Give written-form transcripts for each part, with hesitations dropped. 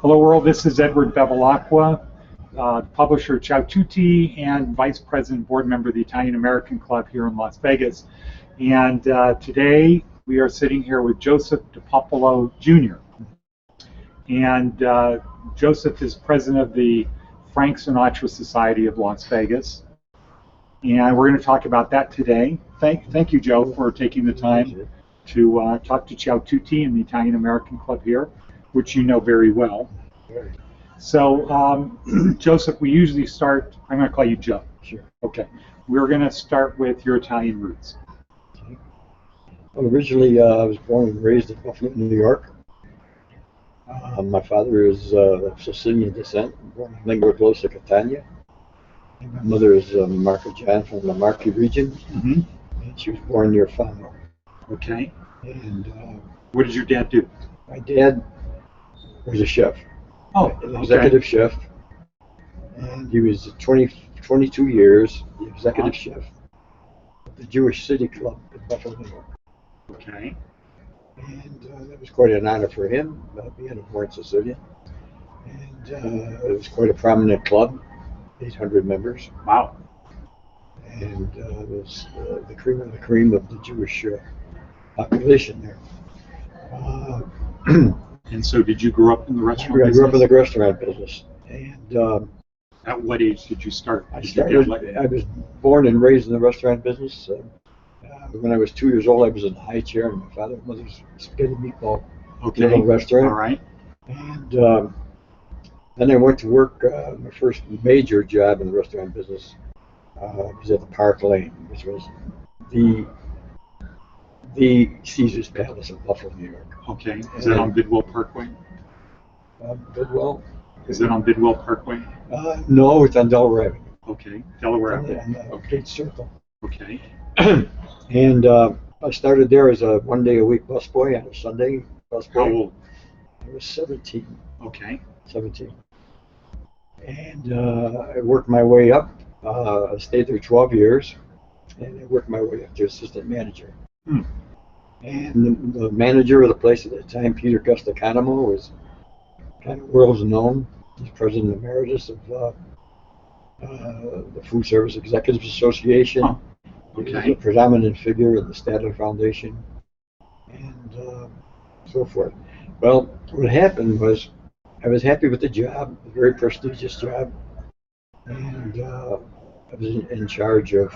Hello world, this is Edward Bevilacqua, publisher of Ciao Tutti and Vice President Board Member of the Italian American Club here in Las Vegas. And today we are sitting here with Joseph Del Popolo Jr. And Joseph is president of the Frank Sinatra Society of Las Vegas. And we're going to talk about that today. Thank you, Joe, for taking the time to talk to Ciao Tutti and the Italian American Club here, which you know very well. So, Joseph, we usually start, I'm going to call you Joe. Sure. Okay. We're going to start with your Italian roots. Well, originally, I was born and raised in Buffalo, New York. My father is of Sicilian descent, born in Lingua Closa, Catania. And my mother is Marca John from the Marche region, and she was born near Fano. Okay. And what did your dad do? my dad was a chef. Oh, an executive chef. And he was 22 years the executive chef at the Jewish City Club in Buffalo, New York. Okay. And that was quite an honor for him, being a born Sicilian. And it was quite a prominent club, 800 members. Wow. And it was the cream of the cream of the Jewish population there. And so did you grow up in the restaurant I business? grew up in the restaurant business. And At what age did you start? I was born and raised in the restaurant business. When I was 2 years old, I was in the high chair in my father and mother's spaghetti meatball little restaurant. All right. And then I went to work. My first major job in the restaurant business was at the Park Lane, which was the Caesar's Palace in Buffalo, New York. Okay. Is that on Bidwell Parkway? Bidwell? Is that on Bidwell Parkway? No, it's on Delaware Avenue. Okay. Delaware Avenue. On Gate Circle. Okay. And I started there as a one-day-a-week busboy on a Sunday busboy. How old? I was 17. Okay. 17. And I worked my way up. I stayed there 12 years, and I worked my way up to assistant manager. And the manager of the place at the time, Peter Gustacanamo, was kind of world's known. He's president emeritus of the Food Service Executives Association. Huh. Okay. He was a predominant figure in the Statler Foundation, and so forth. Well, what happened was I was happy with the job, a very prestigious job, and I was in charge of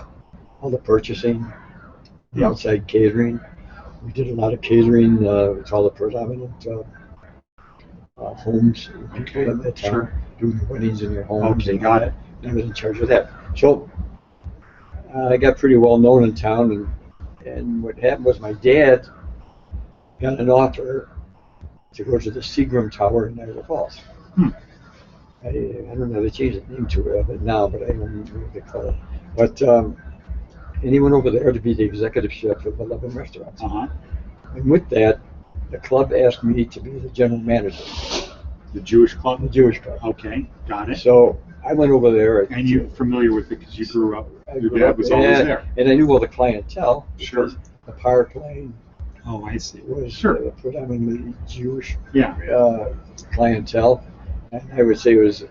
all the purchasing, the outside catering. We did a lot of catering with all the predominant homes, people at that time, doing weddings in their homes. Okay, got it. And I was in charge of that. So I got pretty well known in town, and what happened was my dad got an offer to go to the Seagram Tower in Niagara Falls. I don't know how they changed the name to it now, but I don't remember what they call it. But and he went over there to be the executive chef of 11 restaurants. And with that, the club asked me to be the general manager. The Jewish club? The Jewish club. Okay, got it. So I went over there. And you're familiar with it because you grew up, your dad was always there. And I knew all the clientele. Sure. The Park Lane Oh, I see. was Sure. predominantly Jewish Yeah. clientele. And I would say it was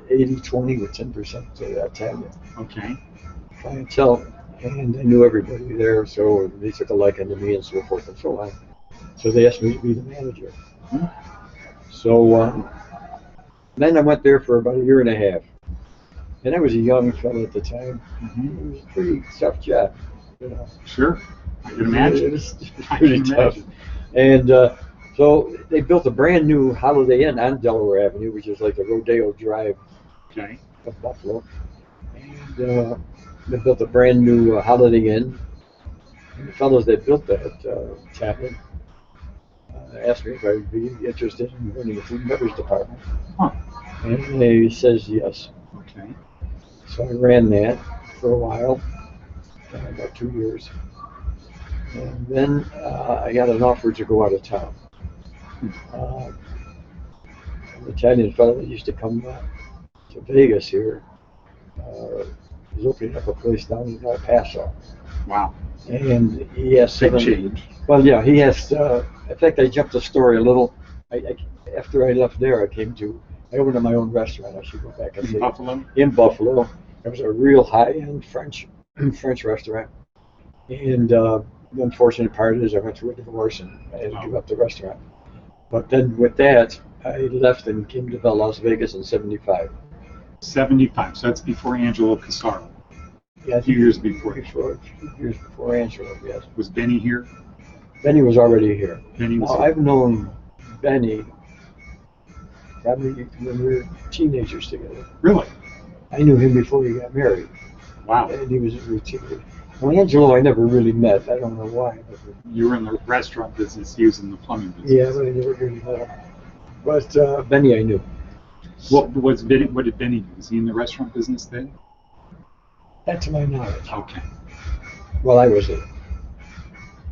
80-20 with 10% Italian Okay. clientele. And I knew everybody there, so they took a liking to me and so forth and so on. So they asked me to be the manager. So then I went there for about a year and a half. And I was a young fellow at the time. It was a pretty tough job. You know. Sure. I can imagine. It was pretty tough. And so they built a brand new Holiday Inn on Delaware Avenue, which is like the Rodeo Drive of Buffalo. And they built a brand new Holiday Inn. And the fellows that built that tavern asked me if I would be interested in running the food and beverage department. And he says yes. Okay. So I ran that for a while, about 2 years. And then I got an offer to go out of town. An Italian fellow that used to come to Vegas here was opening up a place down in El Paso. Wow. And he has Big change. Well, yeah, he has. In fact, I jumped the story a little. After I left there, I opened my own restaurant. I should go back and In say Buffalo? in Buffalo. It was a real high-end French restaurant. And the unfortunate part is I went through a divorce and I had to give up the restaurant. But then with that, I left and came to Las Vegas in '75. 75. So that's before Angelo Casaro. Yeah, A few years before. A few years before Angelo, yes. Was Benny here? Benny was already here. Benny was Now, here. I've known Benny probably when we were teenagers together. Really? I knew him before he got married. Wow. And he was a teenager. Well, Angelo I never really met. I don't know why. You were in the restaurant business, he was in the plumbing business. Yeah, but I never really met him. But Benny I knew. What did Benny do? Was he in the restaurant business then? Not to my knowledge. Okay. Well, I was there.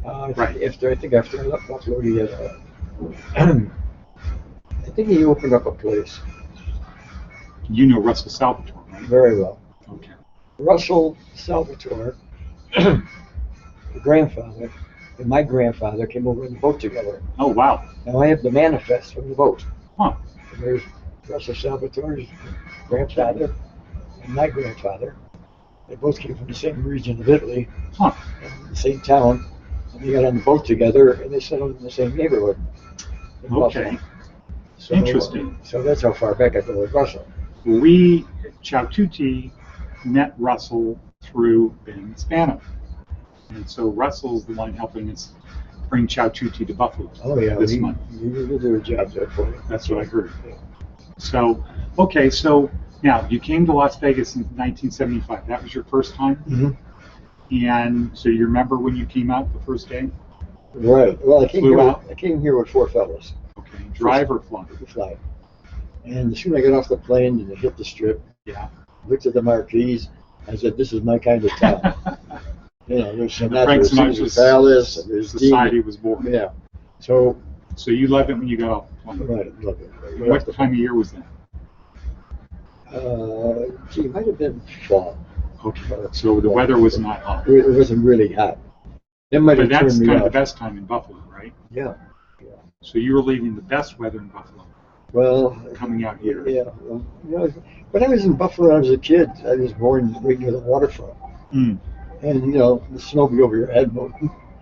Right. After I left Buffalo, he had I think he opened up a place. You know Russell Salvatore, right? Very well. Okay. Russell Salvatore, the grandfather, and my grandfather came over on the boat together. Oh, wow. Now I have the manifest from the boat. Huh. And there's Russell Salvatore's grandfather and my grandfather. They both came from the same region of Italy, Huh. the same town, and they got on the boat together and they settled in the same neighborhood. In Okay. Buffalo. So, Interesting. So that's how far back I go with Russell. We, Ciao Tutti, met Russell through Ben Spano. And so Russell's the one helping us bring Ciao Tutti to Buffalo this month. He did do a job there for you. That's what I heard. So, okay, so now you came to Las Vegas in 1975. That was your first time? Mm-hmm. And so you remember when you came out the first day? Right. Well, I Flew came here with four fellows. Okay. Drive or fly? To fly. And as soon as I got off the plane and I hit the strip, Yeah. looked at the marquees, I said, "This is my kind of town." You know, there's Sinatra Frank Sinatra Palace, and there's Society was born. Yeah. So you loved it when you got off the plane. right, love it. What time of year was that? It might have been fall. Okay. So the weather was not hot. It wasn't really hot. That might But have that's turned me kind of off. the best time in Buffalo, right? Yeah. So you were leaving the best weather in Buffalo, Well, coming out here. yeah. Well, you know, when I was in Buffalo, when I was a kid. I was born right near the waterfront, Mm. and you know, the snow would be over your head,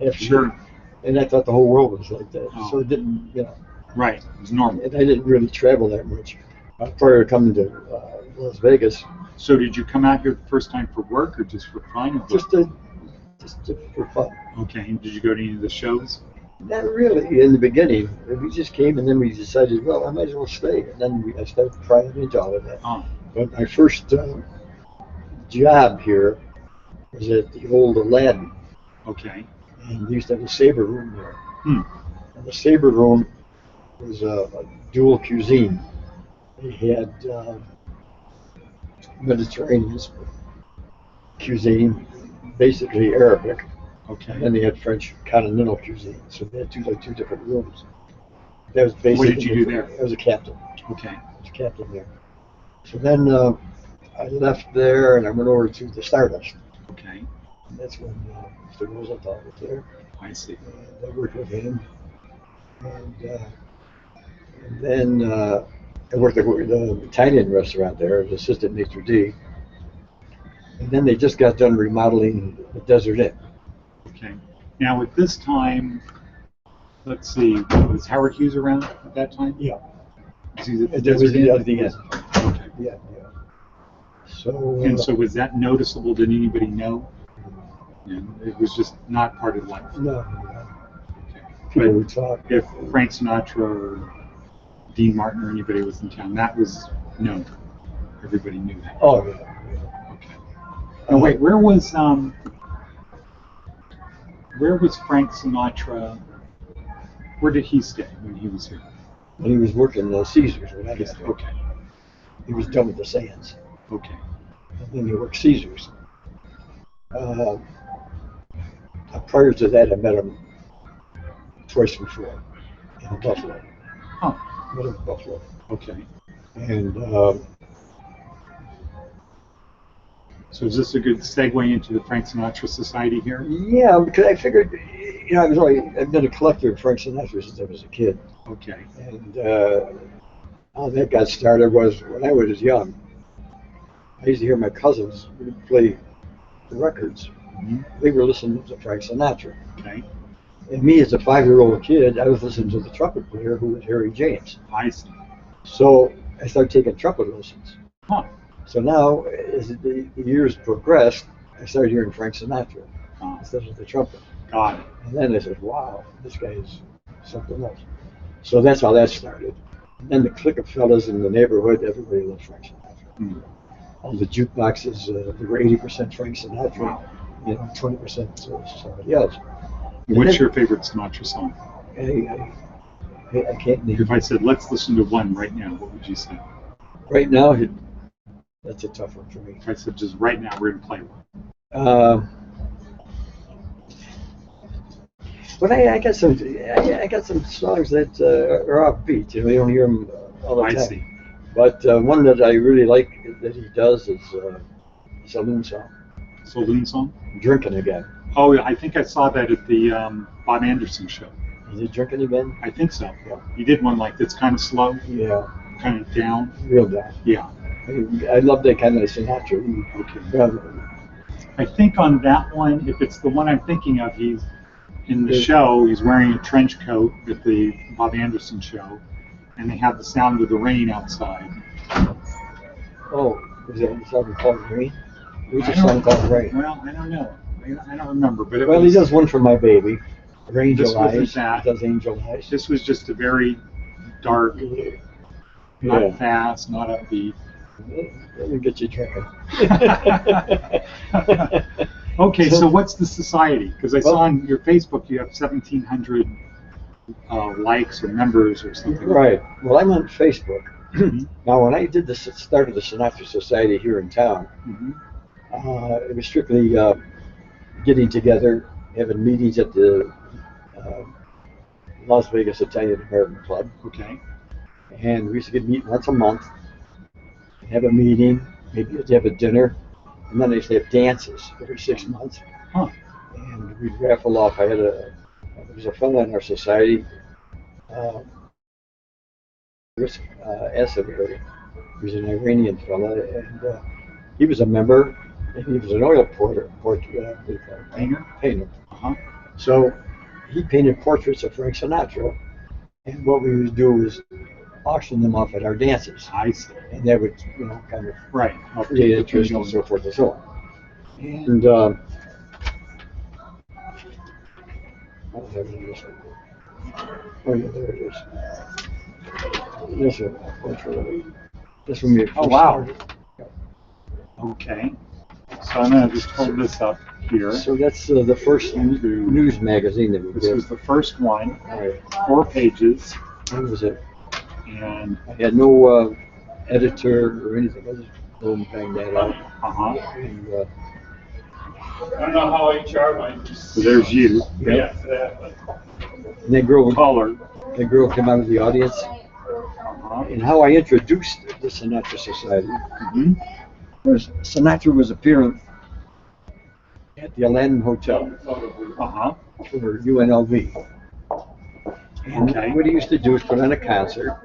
half Sure. And I thought the whole world was like that. Oh. So it didn't, you know, Right. It was normal. and I didn't really travel that much prior to coming to Las Vegas. So did you come out here the first time for work or just for fun? Or Just for fun. okay. And did you go to any of the shows? Not really in the beginning. We just came and then we decided, well, I might as well stay. And then I started trying into all of that. Oh, But my first job here was at the old Aladdin. okay. And they used to have a Sabre room there. Hmm. And the Sabre room was a dual cuisine. They had Mediterranean cuisine, basically Arabic. Okay. And then they had French continental cuisine. So they had two different rooms. That was basically. What did you do there? I was a captain. Okay. I was a captain there. So then I left there and I went over to the Stardust. Okay. And that's when Mr. Rosenthal was there. I see. And I worked with him. And then I worked at the Italian restaurant there as assistant maitre d'. And then they just got done remodeling the Desert Inn. Okay. Now at this time, let's see, was Howard Hughes around at that time? Yeah. Was he at the That was Desert Inn? at the end. Okay. Yeah. So. And so was that noticeable? Did anybody know? And it was just not part of life. No. Okay. People But would talk. if Frank Sinatra or Dean Martin or anybody was in town, that was known. Everybody knew that. Oh, yeah. Okay. Oh wait, where was Frank Sinatra? Where did he stay when he was here? When he was working Caesars when I got there. Okay. He was done with the Sands. Okay. And then he worked Caesars. Prior to that, I met him twice before in Buffalo. Huh. Met him in Buffalo. Okay. And So is this a good segue into the Frank Sinatra Society here? yeah, because I figured I've been a collector of Frank Sinatra since I was a kid. Okay. And how that got started was when I was young. I used to hear my cousins play the records. Mhm. They were listening to Frank Sinatra. Okay. And me, as a 5-year-old kid, I was listening to the trumpet player, who was Harry James. I see. So I started taking trumpet lessons. Huh. So now, as the years progressed, I started hearing Frank Sinatra instead of the trumpet. Got it. And then I said, wow, this guy is something else. So that's how that started. And then the clique of fellas in the neighborhood, everybody loved Frank Sinatra. Mm. All the jukeboxes, they were 80% Frank Sinatra, 20% somebody else. What's your favorite Sinatra song? I can't name. If I said, let's listen to one right now, what would you say? Right now, that's a tough one for me. If I said, just right now, we're going to play one. But I got some songs that are offbeat. You don't hear them all the time. I see. But one that I really like that he does is Saloon Song. Saloon song? Drinking Again. Oh, yeah, I think I saw that at the Bob Anderson show. Is it Drinking Again? I think so. Yeah. He did one like that's kind of slow, Yeah. kind of down. Real down. Yeah. I love that kind of Sinatra. Okay. I think on that one, if it's the one I'm thinking of, he's in the show, he's wearing a trench coat at the Bob Anderson show, and they have the sound of the rain outside. Oh, is that something called Rain? Who's a song called Rain? Well, I don't know. I don't remember. But he does one for my baby. Angel Eyes. He that. does Angel Eyes. This was just a very dark, not fast, not upbeat. Let me get you drinking. Okay, so what's the society? Because I saw on your Facebook you have 1,700 likes or members or something. Right. Well, I'm on Facebook. Now, when I started the Sinatra Society here in town, it was strictly getting together, having meetings at the Las Vegas Italian American Club. Okay. And we used to meet once a month, have a meeting, maybe have a dinner, and then they used to have dances every 6 months. Huh. And we'd raffle off. There was a fellow in our society, Asad, he was an Iranian fellow, and he was a member, and he was an oil painter. So he painted portraits of Frank Sinatra, and what we would do was auction them off at our dances. I see. And that would, kind of create interest and so forth and so on. And I don't have any of this one. Oh yeah, there it is. This one. Oh wow. Okay. So I'm going to just hold this up here. So that's the first news magazine that we did. This was the first one. Right. 4 pages. That was it. And I had no editor or anything. I just banged that out. And, I don't know how HR might. So there's you. Yeah. And that girl came out of the audience. And how I introduced the Sinatra Society was Sinatra was appearing at the Aladdin Hotel for UNLV. And what he used to do is put on a concert,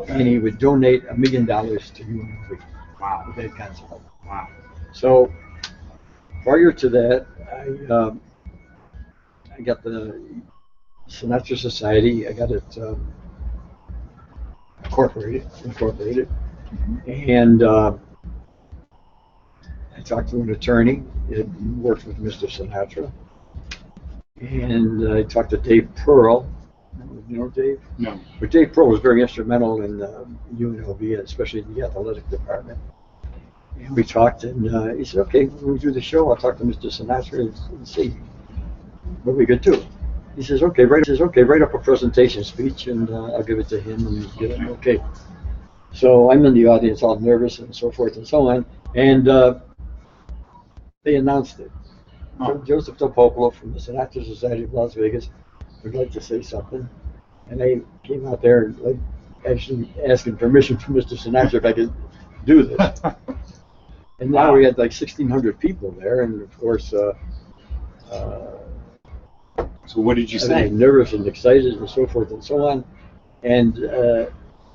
and he would donate $1 million to UNLV. Wow. With that concert. Wow. So prior to that, I got the Sinatra Society. I got it incorporated, and I talked to an attorney. He had worked with Mr. Sinatra, and I talked to Dave Pearl. You know Dave? No. But Dave Pearl was very instrumental in UNLV, especially in the athletic department. And we talked, and he said, "Okay, when we do the show, I'll talk to Mr. Sinatra and see what we could do." He says, "Okay, write up a presentation speech, and I'll give it to him and get it okay." So I'm in the audience, all nervous and so forth and so on, and they announced it. Joseph Del Popolo from the Sinatra Society of Las Vegas would like to say something, and I came out there and actually asking permission from Mr. Sinatra if I could do this. And now we had 1,600 people there, and of course So what did you And say? I'm nervous and excited and so forth and so on. And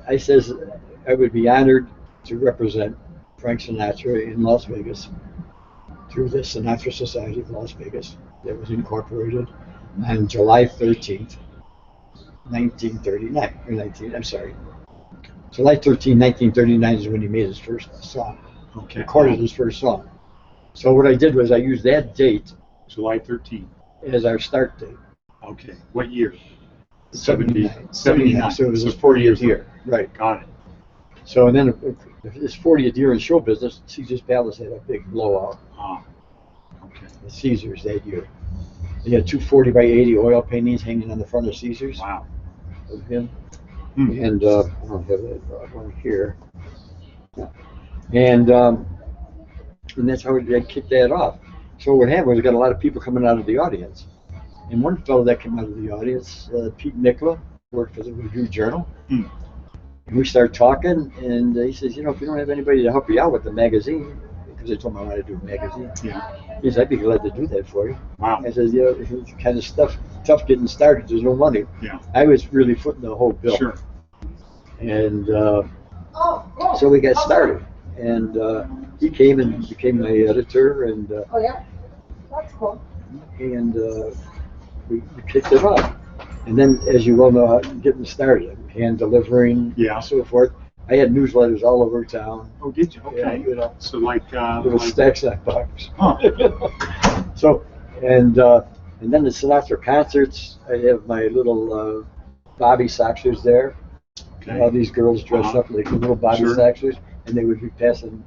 I says I would be honored to represent Frank Sinatra in Las Vegas through the Sinatra Society of Las Vegas that was incorporated on July 13th, 1939. Or 19, I'm sorry. July 13, 1939 is when he made his first song, Okay. recorded his first song. So what I did was I used that date July 13th. as our start date. Okay. What year? 79. 79. So it was his 40 40th year. Right. Got it. So and then his 40th year in show business, Caesar's Palace had a big blowout Ah, okay. at Caesar's that year. They had two 40 by 80 oil paintings hanging on the front of Caesar's Wow. of him. Hmm. And I don't have that one here. And that's how they kicked that off. So what happened was we got a lot of people coming out of the audience. And one fellow that came out of the audience, Pete Nicola, worked for the Review Journal. Hmm. And we started talking, and he says, you know, if you don't have anybody to help you out with the magazine, because I told him I wanted to do a magazine, Yeah. he says, I'd be glad to do that for you. Wow. I says, you know, it's kind of tough getting started. There's no money. Yeah. I was really footing the whole bill. Sure. And so we got started. And he came and became my editor, and Oh, yeah? That's cool. we kicked it off. And then, as you well know, getting started, hand delivering, Yeah. and so forth. I had newsletters all over town. Oh, did you? Yeah, Okay. you know, So like, little stacks of bucks. Huh. So, and then the Sinatra concerts. I have my little Bobby Soxers there. Okay. All these girls dress Uh-huh. up like little Bobby Sure. Soxers, and they would be passing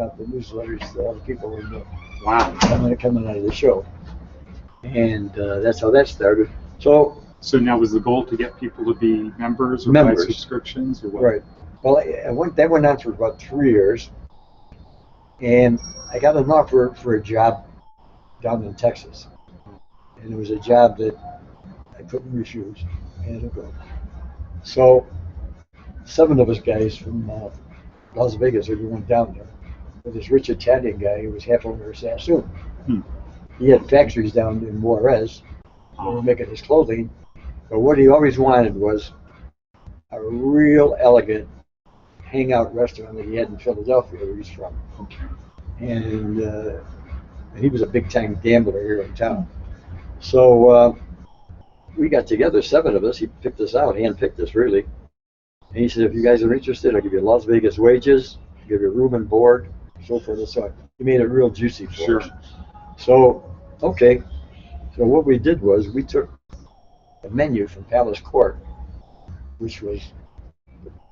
out the newsletters to all the people in the Wow. coming out of the show. And that's how that started. So, So now was the goal to get people to be members or Members. buy subscriptions or what? right. Well, that went on for about 3 years. And I got an offer for a job down in Texas. And it was a job that I couldn't refuse. I had to go. So, 7 of us guys from Las Vegas, we went down there with this rich Italian guy who was half owner of Sassoon. Hmm. He had factories down in Juarez. They were making his clothing. But what he always wanted was a real elegant hangout restaurant that he had in Philadelphia, where he's from. Okay. And he was a big time gambler here in town. So we got together, 7 of us. He picked us out, handpicked us really. And he said, if you guys are interested, I'll give you Las Vegas wages, I'll give you room and board, so forth and so on. He made it real juicy for Sure. us. So, okay. So what we did was we took a menu from Palace Court, which was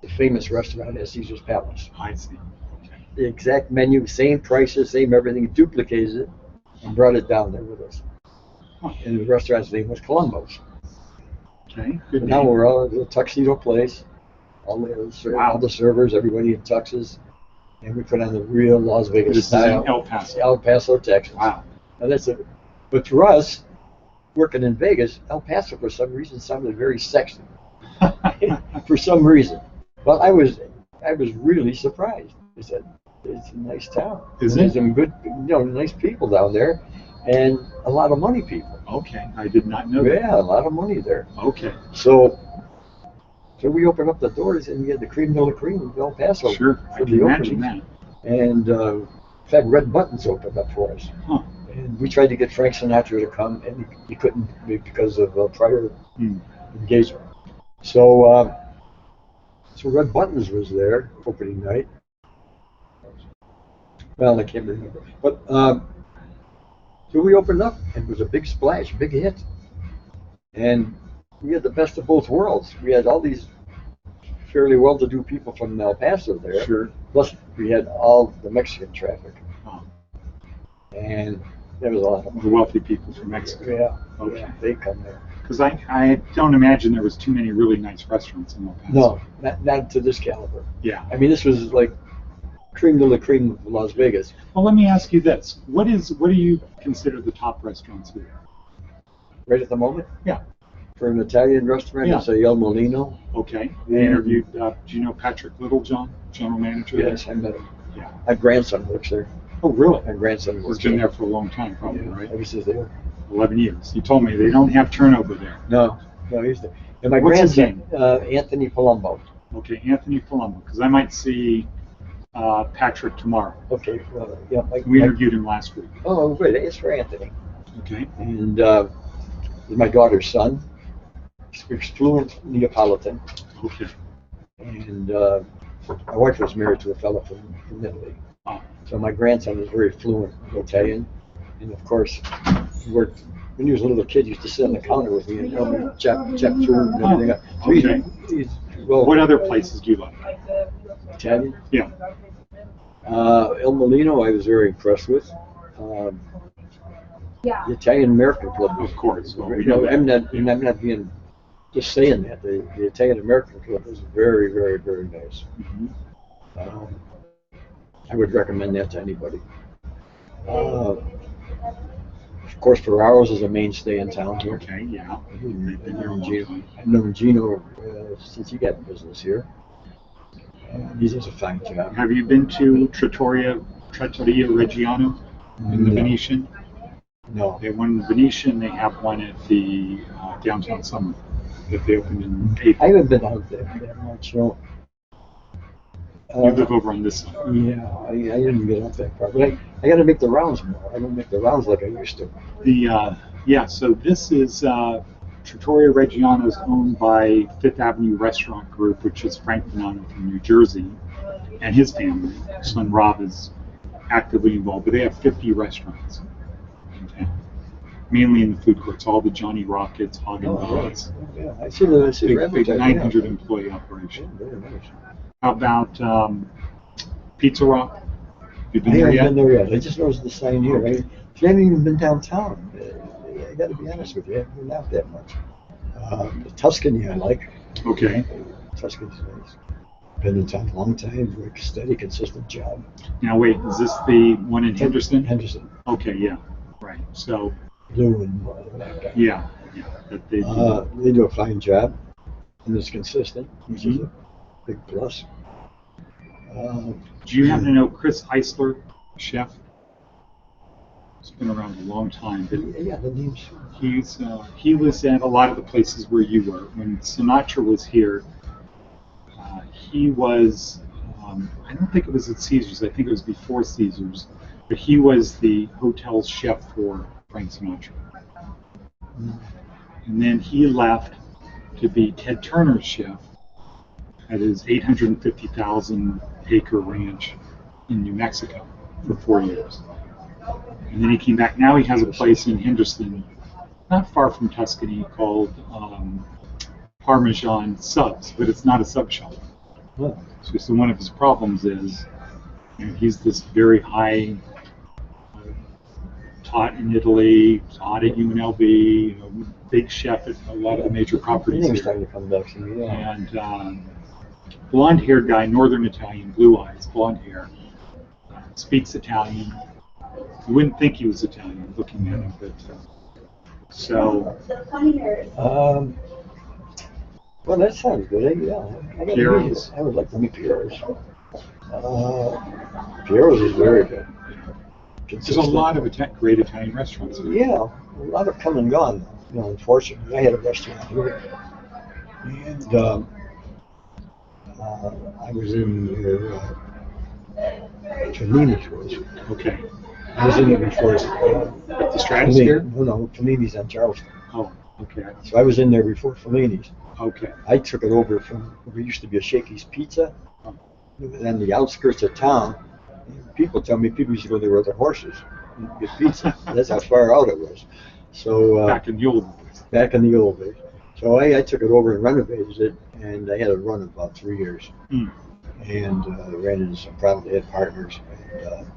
the famous restaurant at Caesar's Palace. I see. Okay. The exact menu, same prices, same everything, duplicated it, and brought it down there with us. Huh. And the restaurant's name was Columbo's. Okay. Good. Now name. we're all at a tuxedo place, all the servers, everybody in tuxes, and we put on the real Las Vegas This is style. in El Paso. El Paso, Texas. Wow. Now that's it. But for us, working in Vegas, El Paso for some reason sounded very sexy. For some reason. Well, I was really surprised. I said, it's a nice town. Is There's it? some good, nice people down there, and a lot of money people. Okay. I did not know that. Yeah, a lot of money there. Okay. So we opened up the doors, and we had the cream de la cream of El Paso. Sure. I for can the imagine openings. that. And in fact, Red Buttons opened up for us. Huh. And we tried to get Frank Sinatra to come, and he couldn't because of prior Hmm. engagement. So Red Buttons was there opening night. Well, I can't remember. But so we opened up, and it was a big splash, big hit. And we had the best of both worlds. We had all these fairly well-to-do people from El Paso there. Sure. Plus, we had all the Mexican traffic. Oh. And there was a lot of The wealthy people from Mexico. Yeah, Okay. yeah, they come there. Because I don't imagine there was too many really nice restaurants in El Paso. No, not to this caliber. Yeah. I mean, this was like cream de la cream of Las Vegas. Well, let me ask you this: what do you consider the top restaurants here? Right at the moment? Yeah. For an Italian restaurant, Yeah. it's a El Molino. Okay. Yeah. I interviewed. Do you know Patrick Littlejohn, general manager? there? Yes, I met him. Yeah. My grandson works there. Oh, really? My grandson works Worked in there for a long time, probably, Yeah, right? ever since they were. 11 years. You told me they don't have turnover there. No, he's there. And my What's his grandson, Anthony Palumbo. Okay, Anthony Palumbo, because I might see Patrick tomorrow. Okay, yeah. We interviewed him last week. Oh, good. It's for Anthony. Okay. And he's my daughter's son. He speaks fluent Neapolitan. Okay. And my wife was married to a fellow from Italy. Oh. So my grandson is very fluent Italian. And of course, when he was a little kid, he used to sit on the counter with me and help me check food and everything. So Okay. Well, What other places do you like? Italian? Yeah. El Molino, I was very impressed with. The Italian American Club, Of course. Well, we you know, know I'm that. not being just saying that. The Italian American Club is very, very, very nice. Mhm. I would recommend that to anybody. Of course, Ferraro's is a mainstay in town here. Okay, yeah. I've They've been here a long time. known Gino since he got in business here. He does a fine job. Have you been to Trattoria Reggiano in the No. Venetian? No. They have one in the Venetian. They have one at the downtown Summer that they opened in April. I haven't been out there that much. No. You live over on this side. Yeah, I didn't get up that far, but I got to make the rounds more. I don't make the rounds like I used to. So this is Trattoria Reggiano is owned by Fifth Avenue Restaurant Group, which is Frank Sinatra from New Jersey, and his family. His son Rob is actively involved, but they have 50 restaurants in town, mainly in the food courts. All the Johnny Rockets, Haagen-Dazs, Yeah, I see the big advertising. 900 employee operation. Yeah, very nice. How about Pizza Rock? You've I been there haven't yet? been there yet. I just noticed the sign here. I haven't even been downtown. I got to be honest with you, I haven't been out that much. The Tuscany I like. Okay. Tuscany's nice. Been in town a long time. Like steady, consistent job. Now wait, is this the one in Henderson? Henderson. Okay, yeah, right. So Blue and that guy. yeah. That they do. They do a fine job, and it's consistent, which is Mhm. a big plus. Do you happen to know Chris Eisler, chef? He's been around a long time, but Yeah, the names. he was at a lot of the places where you were when Sinatra was here. He was. I don't think it was at Caesar's. I think it was before Caesar's, but he was the hotel's chef for Frank Sinatra. And then he left to be Ted Turner's chef at his 850,000 acre ranch in New Mexico for 4 years. And then he came back. Now he has a place in Henderson, not far from Tuscany, called Parmesan Subs, but it's not a sub shop. Huh. So one of his problems is, he's this very high, taught in Italy, taught at UNLV, big chef at a lot of the major The properties name's here. starting to come back to me. Yeah. And blonde-haired guy, Northern Italian, blue eyes, blonde hair, speaks Italian. You wouldn't think he was Italian looking at him, but so Well, that sounds good. Yeah, I gotta Piero's. meet it. I would like to meet Piero's. Piero's is very good. there's a lot of great Italian restaurants here. Yeah, a lot have come and gone. You know, unfortunately, I had a restaurant here, and I was in Fellini's was. Okay. I was in it before. At the Stratosphere? No, Fellini's on Charleston. Oh, okay. So I was in there before Fellini's. Okay. I took it over from where used to be a Shakey's Pizza, and on the outskirts of town. People tell me people used to go there with their horses and get pizza. That's how far out it was. So Back in the old days. back in the old days. So I took it over and renovated it, and I had it run about 3 years. Mm. And ran into some problems. They had partners, and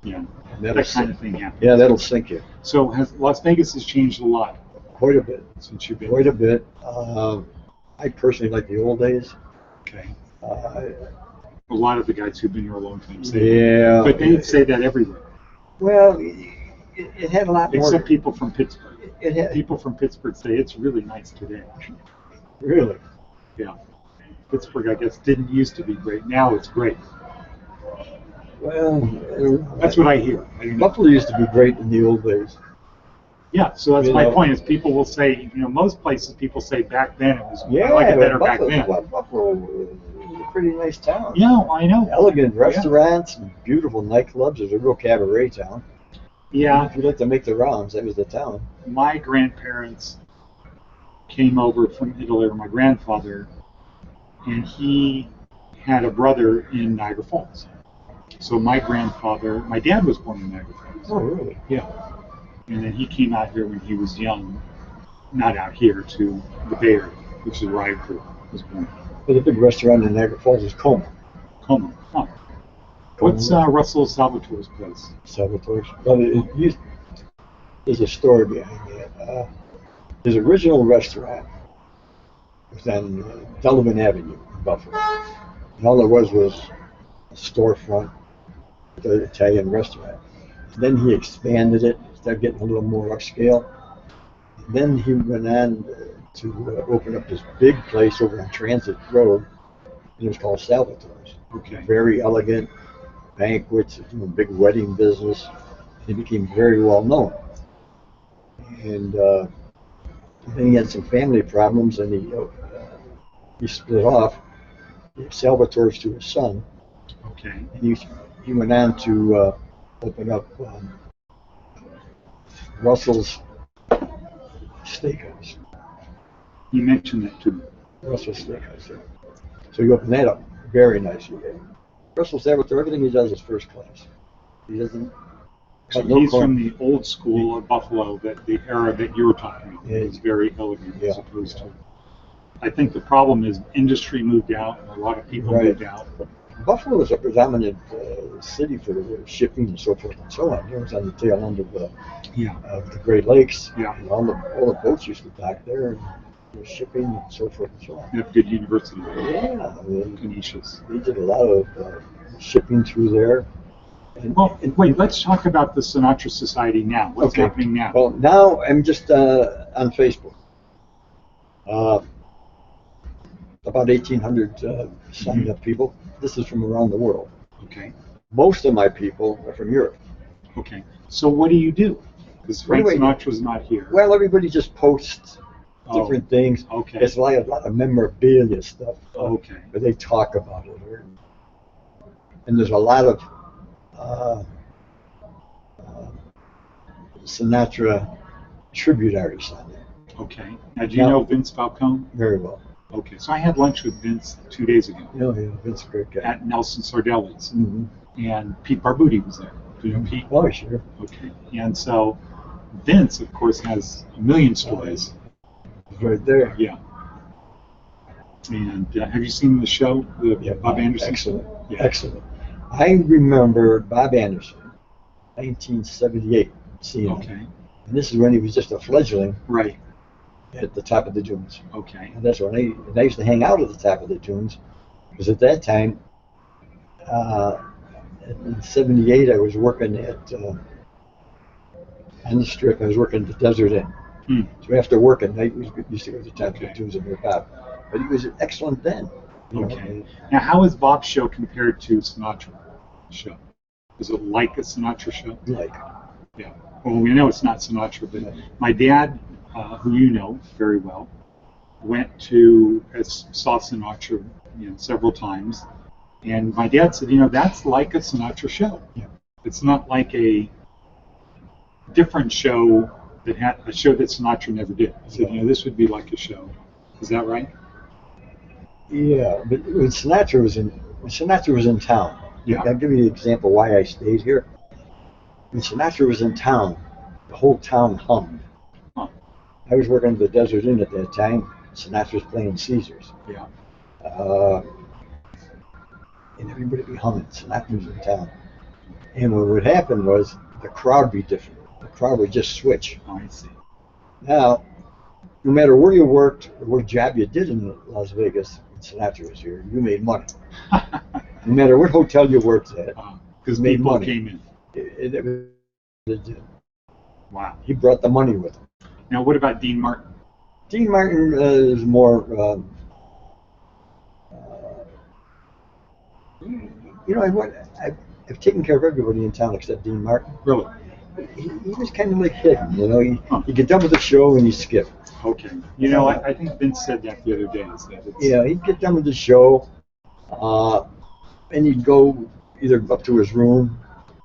Yeah. and That kind of thing happens. yeah, that'll sink you So Las Vegas has changed a lot quite a bit. since you've been Quite a bit. I personally like the old days. Okay. Uh, A lot of the guys who've been here a long time say that. yeah. But they say that everywhere. Well, it had a lot more. Except people from Pittsburgh. It had, People from Pittsburgh say it's really nice today. really. Yeah. Pittsburgh, I guess, didn't used to be great. Now it's great. Well, That's what I hear. I don't know. Buffalo used to be great in the old days. Yeah, so that's You my know. point. Is people will say, most places people say back then it was. Yeah, I like it better back Buffalo, then. Buffalo was a pretty nice town. Yeah, I know. Elegant restaurants, beautiful nightclubs. It was a real cabaret town. Yeah, If you like to make the rounds, that was the town. my grandparents came over from Italy, or my grandfather, and he had a brother in Niagara Falls. So my dad was born in Niagara Falls. Oh, really? Yeah. And then he came out here when he was young, not out here, to the Bay Area, which is where I was born. Well, the big restaurant in Niagara Falls is Como. Como. Huh. What's Russell Salvatore's place? Salvatore's. Well, there's a story behind that. His original restaurant was on Delavan Avenue in Buffalo. And all there was a storefront with an Italian restaurant. And then he expanded it, started getting a little more upscale. And then he went on to open up this big place over on Transit Road, and it was called Salvatore's. Okay. Very elegant, banquets, doing big wedding business. He became very well known. And then he had some family problems, and he split off. He gave Salvatore's to his son. Okay. And he went on to open up Russell's Steakhouse. You mentioned that to me. Russell's Steakhouse. Yeah. So he opened that up. Very nice. Russell Salvatore, everything he does is first class. He doesn't. So he's from the old school of Buffalo, the era that you were talking about. Yeah. It was very elegant Yeah. as opposed to. I think the problem is industry moved out, and a lot of people Right. moved out. Buffalo was a predominant city for shipping and so forth and so on. It was on the tail end of the Great Lakes. Yeah. And all the boats used to dock there, and shipping and so forth and so on. You have good university. Yeah, Canisius. they did a lot of shipping through there. Well, wait, let's talk about the Sinatra Society now. What's Okay. happening now? Well, now I'm just on Facebook. About 1,800 signed up people. This is from around the world. Okay. Most of my people are from Europe. Okay. So what do you do? Because Frank What do I do? Sinatra's not here. Well, everybody just posts different things. Okay. There's a lot of memorabilia stuff. Okay. Where they talk about it. And there's a lot of Sinatra tribute artists on there. Okay. Now, do you know Vince Falcone? Very well. Okay. So I had lunch with Vince 2 days ago Yeah, Vince is a great guy. at Nelson Sardelli's, Mhm. and Pete Barbuti was there. Do you know Pete? Oh, sure. Okay. And so Vince, of course, has a million stories. He's right there. Yeah. And have you seen the show, the Bob Anderson? Excellent. Yeah. Excellent. I remember Bob Anderson, 1978, seeing him. Okay. And this is when he was just a fledgling Right. at the top of the dunes. Okay. And that's when I used to hang out at the top of the dunes, because at that time, in '78, I was working on the strip. I was working at the Desert Inn. Hmm. So after work at night, we used to go to the top of Okay. the dunes and work out. But he was excellent then. you know, Okay. Now, how is Bob's show compared to Sinatra's show? Is it like a Sinatra show? Like, Yeah. Well, we know it's not Sinatra, but my dad, who you know very well, saw Sinatra, several times, and my dad said, that's like a Sinatra show. Yeah. It's not like a different show that had a show that Sinatra never did. He said, this would be like a show. Is that right? yeah, but when Sinatra was in town. Yeah. I'll give you an example why I stayed here. When Sinatra was in town, the whole town hummed. Huh. I was working at the Desert Inn at that time. Sinatra was playing Caesars. Yeah. And everybody would be humming. Sinatra was in town. And what would happen was the crowd would be different. The crowd would just switch. Oh, I see. Now, no matter where you worked or what job you did in Las Vegas, when Sinatra was here, you made money. No matter what hotel you worked at, Because made people money. came in. it was, Wow. he brought the money with him. Now, what about Dean Martin? Dean Martin is more, I've taken care of everybody in town except Dean Martin. Really? he was kind of like hidden, you know. Huh. He'd get done with the show and he'd skip. Okay. You know, I think Vince said that the other day. Is that it's, Yeah, he'd get done with the show, and he'd go either up to his room,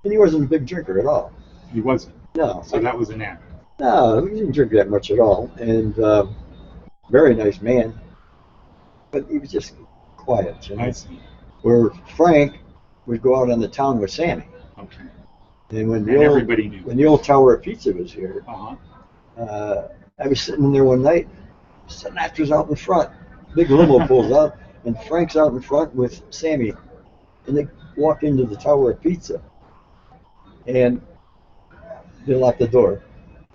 and he wasn't a big drinker at all. he wasn't. No, So that was an act. no, he didn't drink that much at all, and very nice man, but he was just quiet, you know. I see. Where Frank would go out on the town with Sammy, Okay. and when And the old everybody knew. when the old Tower of Pizza was here, Uh-huh. I was sitting in there one night. Sinatra's out in front. Big limo pulls out, and Frank's out in front with Sammy. And they walk into the Tower of Pizza. And they lock the door.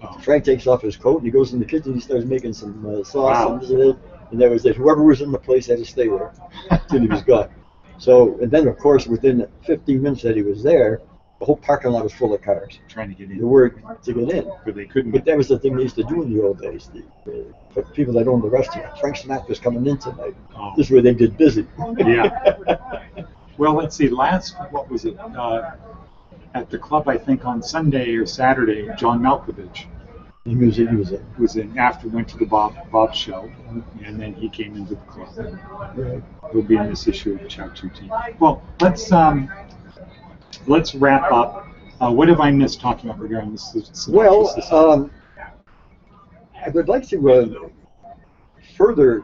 Oh. Frank takes off his coat and he goes in the kitchen. He starts making some sauce. Wow. And that was it. Whoever was in the place had to stay there until he was gone. So, and then, of course, within 15 minutes that he was there, the whole parking lot was full of cars. Trying to get They in. were to get in. But they couldn't. But that was the thing they used to do in the old days. For people that owned the restaurant, Frank Sinatra's coming in tonight. Oh. This is where they did busy. Yeah. Well, let's see. What was it? At the club, I think on Sunday or Saturday, John Malkovich He was it. was in after went to the Bob show, and then he came into the club. Right. He'll be in this issue of Ciao Tutti. Well, let's wrap up. What have I missed talking about regarding this? Well, I would like to further,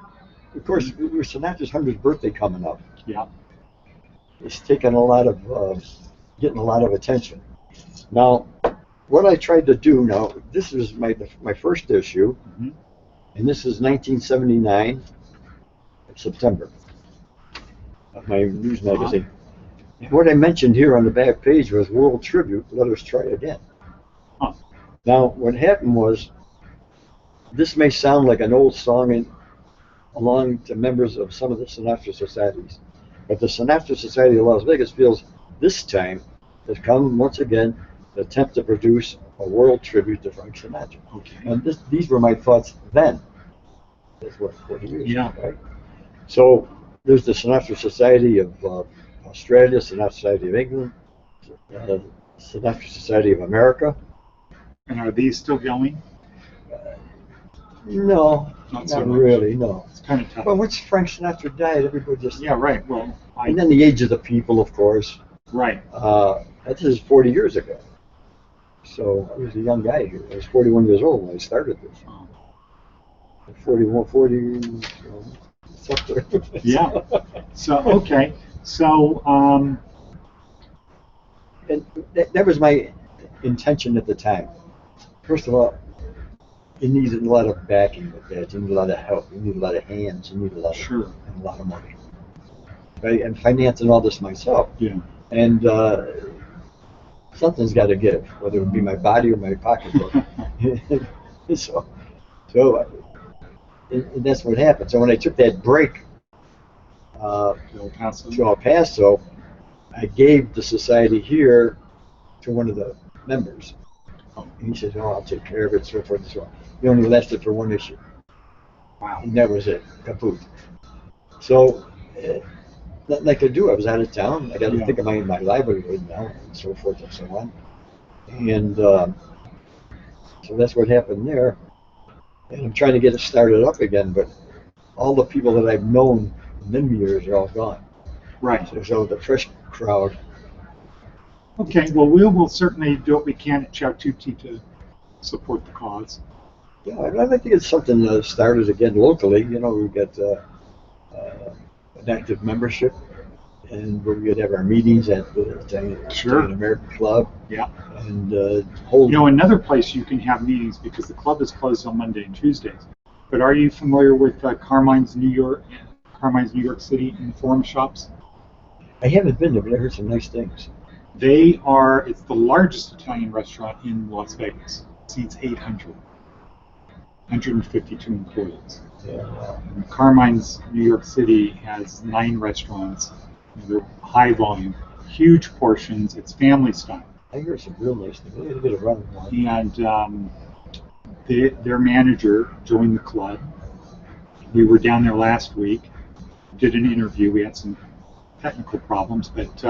of course, with Sinatra's 100th birthday coming up. Yeah. It's taken a lot of, getting a lot of attention. Now, what I tried to do now, this is my first issue, Mhm. and this is 1979, September, of my news magazine. And what I mentioned here on the back page was World Tribute, Let Us Try Again. Huh. Now, what happened was, this may sound like an old song along to members of some of the Sinatra societies, but the Sinatra Society of Las Vegas feels this time has come once again to attempt to produce a world tribute to Frank Sinatra. Okay. And these were my thoughts then. That's what, 40 years Yeah. ago, right? So there's the Sinatra Society of Australia, Sinatra Society of England, Sinatra Society of America. And are these still going? No, Not so not much. really, no. It's kind of tough. Well, once Frank Sinatra died, everybody just... Yeah. Right. Well, And then the age of the people, of course. right. This is 40 years ago. So I was a young guy here. I was 41 years old when I started this. Oh. 41, 40, you know, it's up there. Yeah. So okay. So And that was my intention at the time. First of all, you needed a lot of backing with that. You need a lot of help. You need a lot of hands. You need a lot of, Sure. and a lot of money. Right? And financing all this myself. yeah. And something's got to give, whether it be my body or my pocketbook. so and that's what happened. So when I took that break El Paso. to El Paso, I gave the society here to one of the members. Oh. And he said, "Oh, I'll take care of it," so forth and so on. He only lasted for one issue, Wow. and that was it, kaput. So nothing I could do. I was out of town. I got to Yeah. think of my livelihood now, and so forth and so on. And so that's what happened there. And I'm trying to get it started up again, but all the people that I've known in many years are all gone. Right. So the fresh crowd. Okay. Well, we will certainly do what we can at Ciao Tutti to support the cause. Yeah, I'd like to get something started again locally. You know, we've got an active membership, and we're going to have our meetings at the Sure. Italian American Club, Yeah. and hold. You know, another place you can have meetings because the club is closed on Monday and Tuesdays. But are you familiar with Carmine's New York City and Forum Shops? I haven't been there, but I heard some nice things. It's the largest Italian restaurant in Las Vegas. It seats 800, 152 employees. Yeah. And Carmine's New York City has 9 restaurants. They're high volume, huge portions. It's family style. I heard some real nice things. A little bit of running one. And their manager joined the club. We were down there last week, did an interview. We had some technical problems, but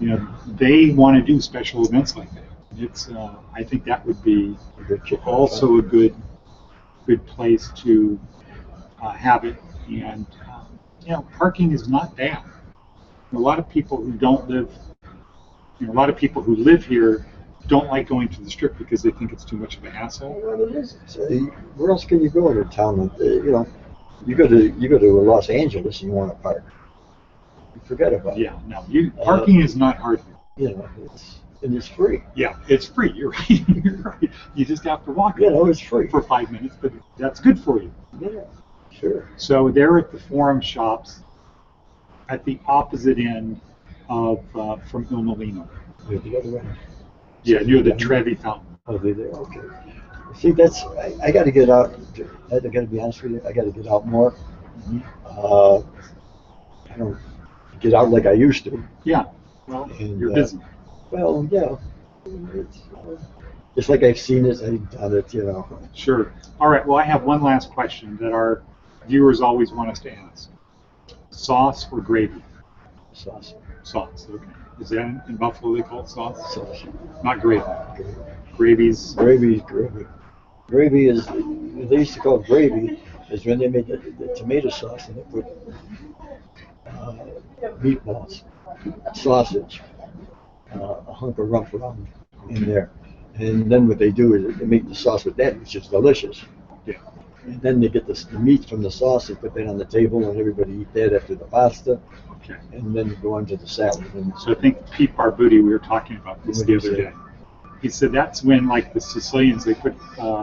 they want to do special events like that. It's I think that would be A good kickoff. also a good place to have it. And parking is not bad. A lot of people who don't live, a lot of people who live here don't like going to the strip because they think it's too much of a hassle. Well, it is. Where else can you go in a town? You go to Los Angeles and you want to park. You forget about it. Yeah, no, parking is not hard here. It's free. Yeah, it's free. You're right. You're right. You just have to walk It's free for 5 minutes, but that's good for you. Yeah, sure. So they're at the Forum Shops at the opposite end of from Il Molino. Wait, the other way. Yeah, near the Trevi Fountain. Oh, they're there. Okay. See, I got to get out. I got to be honest with you. I got to get out more. I don't get out like I used to. Yeah. Well, And, you're busy. Well, yeah. It's like I've seen it. I've done it. Sure. All right. Well, I have one last question that our viewers always want us to ask: sauce or gravy? Sauce. Sauce. Okay. Is that in Buffalo they call it sauce? Sauce. Not gravy. Gravy's. Gravy. Gravy is, they used to call it gravy, is when they made the tomato sauce and they put meatballs, sausage, a hunk of rump round in there. And then what they do is they make the sauce with that, which is delicious. Yeah. And then they get the meat from the sauce, they put that on the table and everybody eat that after the pasta. Okay. And then go on to the salad. And So I think Pete Barbuti, we were talking about this What the did he other say? day. He said that's when, like the Sicilians, they put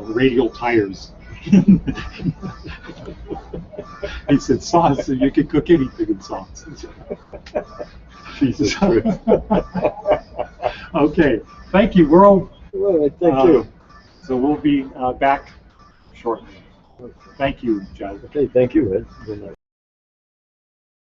radial tires. He said sauce, so you can cook anything in sauce. Jesus Christ. Okay, thank you. We're all, Well, thank you. so we'll be back shortly. Thank you, Joe. Okay, thank you, Ed. Good night.